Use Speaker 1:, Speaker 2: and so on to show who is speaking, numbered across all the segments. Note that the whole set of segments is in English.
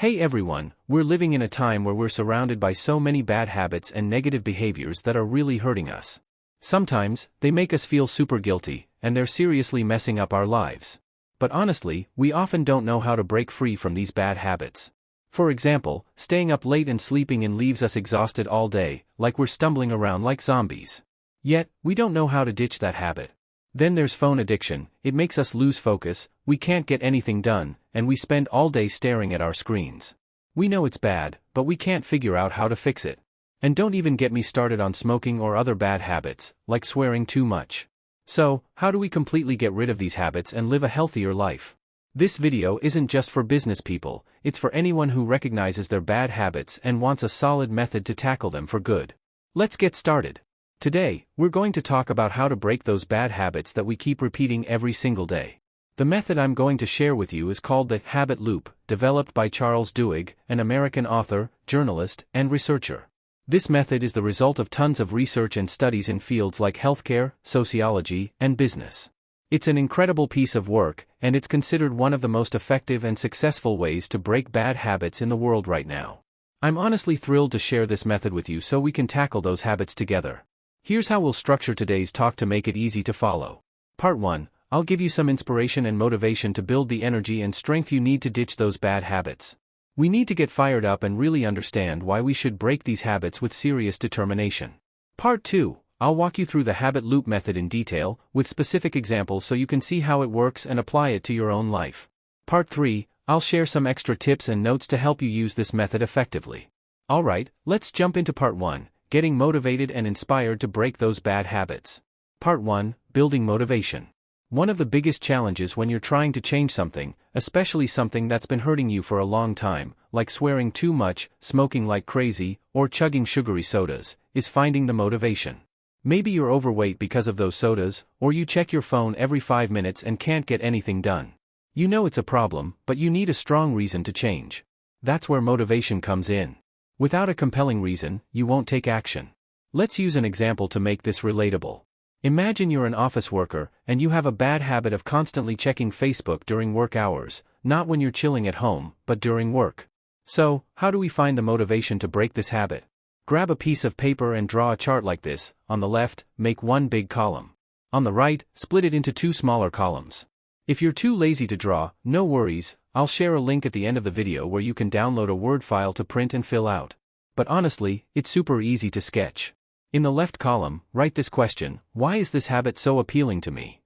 Speaker 1: Hey everyone, we're living in a time where we're surrounded by so many bad habits and negative behaviors that are really hurting us. Sometimes, they make us feel super guilty, and they're seriously messing up our lives. But honestly, we often don't know how to break free from these bad habits. For example, staying up late and sleeping in leaves us exhausted all day, like we're stumbling around like zombies. Yet, we don't know how to ditch that habit. Then there's phone addiction. It makes us lose focus, we can't get anything done, and we spend all day staring at our screens. We know it's bad, but we can't figure out how to fix it. And don't even get me started on smoking or other bad habits, like swearing too much. So, how do we completely get rid of these habits and live a healthier life? This video isn't just for business people, it's for anyone who recognizes their bad habits and wants a solid method to tackle them for good. Let's get started. Today, we're going to talk about how to break those bad habits that we keep repeating every single day. The method I'm going to share with you is called the habit loop, developed by Charles Duhigg, an American author, journalist, and researcher. This method is the result of tons of research and studies in fields like healthcare, sociology, and business. It's an incredible piece of work, and it's considered one of the most effective and successful ways to break bad habits in the world right now. I'm honestly thrilled to share this method with you so we can tackle those habits together. Here's how we'll structure today's talk to make it easy to follow. Part 1, I'll give you some inspiration and motivation to build the energy and strength you need to ditch those bad habits. We need to get fired up and really understand why we should break these habits with serious determination. Part 2, I'll walk you through the habit loop method in detail, with specific examples so you can see how it works and apply it to your own life. Part 3, I'll share some extra tips and notes to help you use this method effectively. Alright, let's jump into part 1. Getting motivated and inspired to break those bad habits. Part 1, Building motivation. One of the biggest challenges when you're trying to change something, especially something that's been hurting you for a long time, like swearing too much, smoking like crazy, or chugging sugary sodas, is finding the motivation. Maybe you're overweight because of those sodas, or you check your phone every 5 minutes and can't get anything done. You know it's a problem, but you need a strong reason to change. That's where motivation comes in. Without a compelling reason, you won't take action. Let's use an example to make this relatable. Imagine you're an office worker, and you have a bad habit of constantly checking Facebook during work hours, not when you're chilling at home, but during work. So, how do we find the motivation to break this habit? Grab a piece of paper and draw a chart like this. On the left, make one big column. On the right, split it into 2 smaller columns. If you're too lazy to draw, no worries, I'll share a link at the end of the video where you can download a Word file to print and fill out. But honestly, it's super easy to sketch. In the left column, write this question: why is this habit so appealing to me?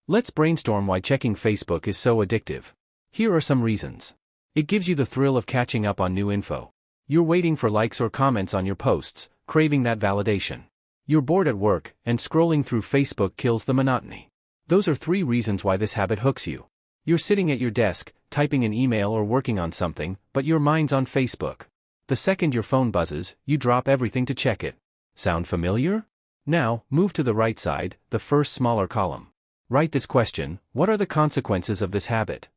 Speaker 1: Let's brainstorm why checking Facebook is so addictive. Here are some reasons. It gives you the thrill of catching up on new info. You're waiting for likes or comments on your posts, craving that validation. You're bored at work, and scrolling through Facebook kills the monotony. Those are 3 reasons why this habit hooks you. You're sitting at your desk, typing an email or working on something, but your mind's on Facebook. The second your phone buzzes, you drop everything to check it. Sound familiar? Now, move to the right side, the first smaller column. Write this question: what are the consequences of this habit?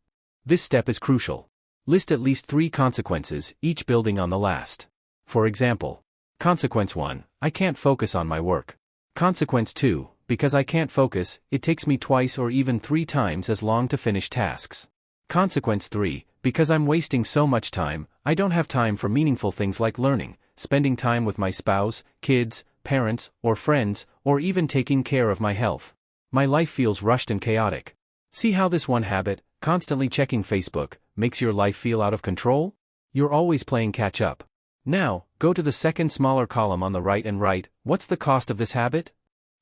Speaker 1: This step is crucial. List at least 3 consequences, each building on the last. For example, Consequence 1, I can't focus on my work. Consequence 2, because I can't focus, it takes me twice or even 3 times as long to finish tasks. Consequence 3, because I'm wasting so much time, I don't have time for meaningful things like learning, spending time with my spouse, kids, parents, or friends, or even taking care of my health. My life feels rushed and chaotic. See how this one habit, constantly checking Facebook, makes your life feel out of control? You're always playing catch up. Now, go to the second smaller column on the right and write, what's the cost of this habit?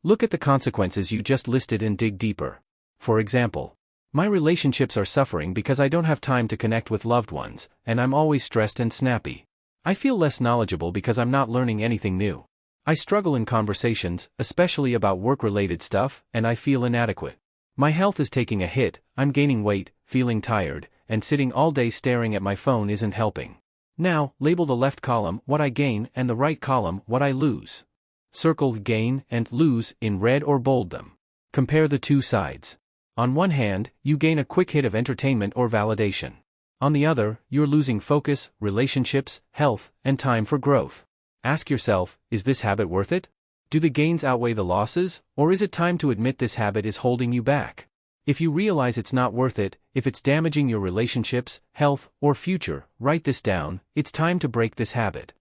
Speaker 1: Look at the consequences you just listed and dig deeper. For example, my relationships are suffering because I don't have time to connect with loved ones, and I'm always stressed and snappy. I feel less knowledgeable because I'm not learning anything new. I struggle in conversations, especially about work-related stuff, and I feel inadequate. My health is taking a hit, I'm gaining weight, feeling tired, and sitting all day staring at my phone isn't helping. Now, label the left column what I gain and the right column what I lose. Circle gain and lose in red or bold them. Compare the 2 sides. On one hand, you gain a quick hit of entertainment or validation. On the other, you're losing focus, relationships, health, and time for growth. Ask yourself, is this habit worth it? Do the gains outweigh the losses, or is it time to admit this habit is holding you back? If you realize it's not worth it, if it's damaging your relationships, health, or future, write this down: it's time to break this habit.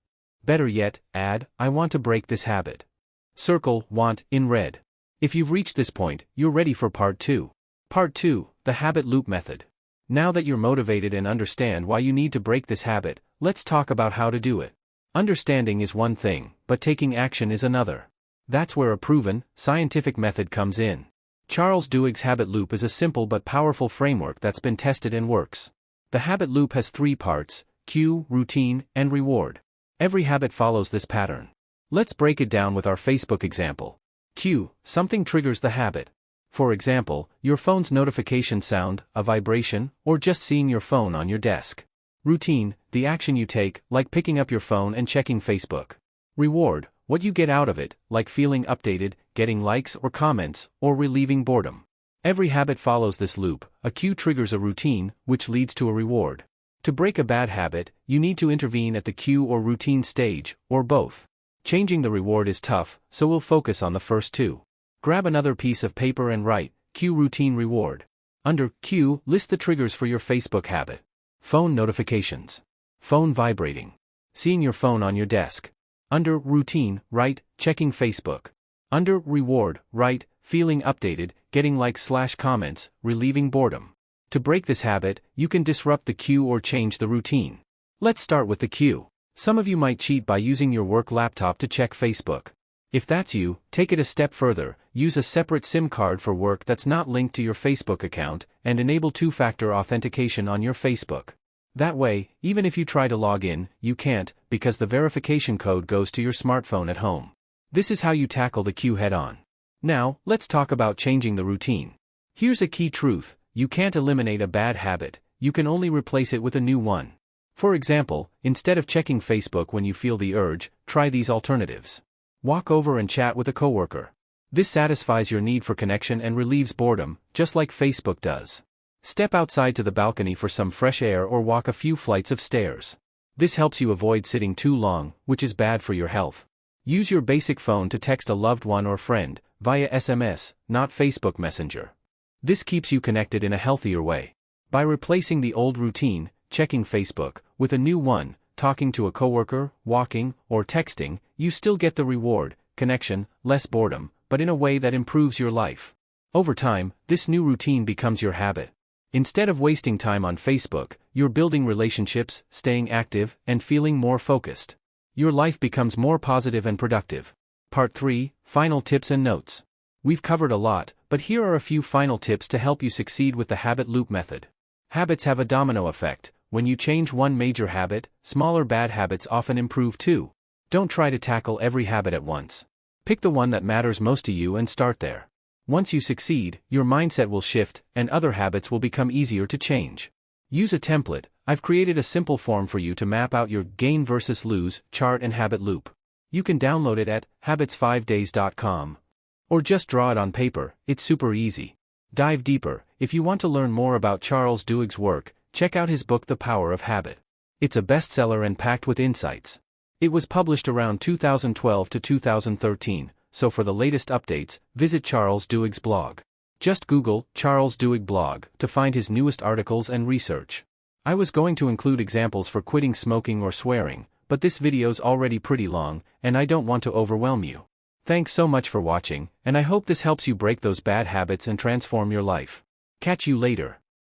Speaker 1: Better yet, add, I want to break this habit. Circle want in red. If you've reached this point, you're ready for part 2. Part 2, the habit loop method. Now that you're motivated and understand why you need to break this habit, let's talk about how to do it. Understanding is one thing, but taking action is another. That's where a proven, scientific method comes in. Charles Duhigg's habit loop is a simple but powerful framework that's been tested and works. The habit loop has 3 parts: cue, routine, and reward. Every habit follows this pattern. Let's break it down with our Facebook example. Cue: something triggers the habit. For example, your phone's notification sound, a vibration, or just seeing your phone on your desk. Routine: the action you take, like picking up your phone and checking Facebook. Reward: what you get out of it, like feeling updated, getting likes or comments, or relieving boredom. Every habit follows this loop. A cue triggers a routine, which leads to a reward. To break a bad habit, you need to intervene at the cue or routine stage, or both. Changing the reward is tough, so we'll focus on the first 2. Grab another piece of paper and write, cue, routine, reward. Under cue, list the triggers for your Facebook habit. Phone notifications. Phone vibrating. Seeing your phone on your desk. Under routine, write, checking Facebook. Under reward, write, feeling updated, getting likes/comments, relieving boredom. To break this habit, you can disrupt the cue or change the routine. Let's start with the cue. Some of you might cheat by using your work laptop to check Facebook. If that's you, take it a step further: use a separate SIM card for work that's not linked to your Facebook account, and enable 2-factor authentication on your Facebook. That way, even if you try to log in, you can't, because the verification code goes to your smartphone at home. This is how you tackle the cue head-on. Now, let's talk about changing the routine. Here's a key truth: you can't eliminate a bad habit, you can only replace it with a new one. For example, instead of checking Facebook when you feel the urge, try these alternatives. Walk over and chat with a coworker. This satisfies your need for connection and relieves boredom, just like Facebook does. Step outside to the balcony for some fresh air or walk a few flights of stairs. This helps you avoid sitting too long, which is bad for your health. Use your basic phone to text a loved one or friend, via SMS, not Facebook Messenger. This keeps you connected in a healthier way. By replacing the old routine, checking Facebook, with a new one, talking to a coworker, walking, or texting, you still get the reward, connection, less boredom, but in a way that improves your life. Over time, this new routine becomes your habit. Instead of wasting time on Facebook, you're building relationships, staying active, and feeling more focused. Your life becomes more positive and productive. Part 3, Final Tips and Notes. We've covered a lot, but here are a few final tips to help you succeed with the habit loop method. Habits have a domino effect. When you change one major habit, smaller bad habits often improve too. Don't try to tackle every habit at once. Pick the one that matters most to you and start there. Once you succeed, your mindset will shift, and other habits will become easier to change. Use a template. I've created a simple form for you to map out your gain versus lose chart and habit loop. You can download it at habits5days.com. Or just draw it on paper. It's super easy. Dive deeper. If you want to learn more about Charles Duhigg's work, check out his book The Power of Habit. It's a bestseller and packed with insights. It was published around 2012 to 2013. So for the latest updates, visit Charles Duhigg's blog. Just Google Charles Duhigg blog to find his newest articles and research. I was going to include examples for quitting smoking or swearing, but this video's already pretty long, and I don't want to overwhelm you. Thanks so much for watching, and I hope this helps you break those bad habits and transform your life. Catch you later.